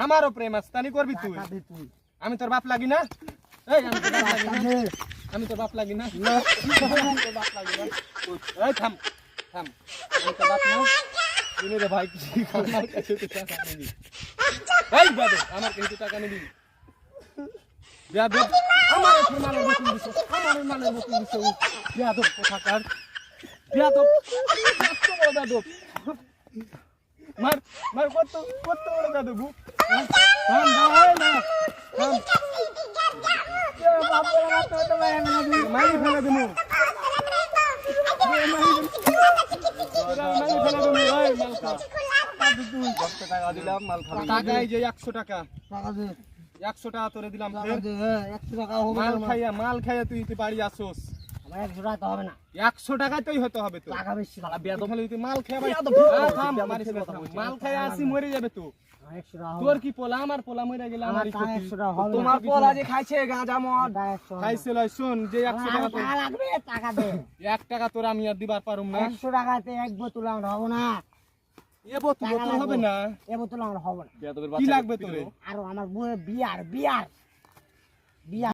আমারও প্রেম আস্তানি করবি তুই? আমি তোর বাপ লাগি না? এই আমি তোর বাপ লাগি না? আমি তোর বাপ লাগি না? তোর বাপ লাগি না? এই থাম থাম, আমি তোর বাপ না? তুই রে ভাই, কি আমার কাছে তুই টাকা নিবি? এই বাবা, আমার কাছে তুই টাকা নিবি? বেয়াদব, আমার এখন মালের বোতল দিছে, আমার মালের বোতল দিছে। বেয়াদব কোথাকার, বেয়াদব, কত বড় বেয়াদব। মার মার, কত কত বড় বেয়াদব। থাম ভাই না, থাম। মাইরে ফেলে দেবো, টাকা দিলাম, মাল খাবি। টাকা এই যে 100 টাকা, 100 টাকা তোরে দিলাম। মাল খাইয়া তুই বাড়ি আসোস। 100 টাকা হবে না, 100 টাকায় তুই হতে হবে তো। টাকা বেশি তুই মাল খেয়ে মাল খাইয়া আসি মরে যাবে তো। তোর কি পোলা? আমার পোলা মরে গেলে আমারই ক্ষতি। তোমার পোলা যে খাইছে গাঁজা মদ খাইছিল। শোন, যে 100 টাকা টাকা লাগবে, টাকা দে। 1 টাকা তোর আমি আর দিবার পারুম না। 100 টাকাতে এক বোতল আমরা হবো না। এ বোতল হবে না, এ বোতল আমরা হবো না। কি লাগবে তোরে? আর আমার বউয়ের বিয়ার বিয়ার বিয়ার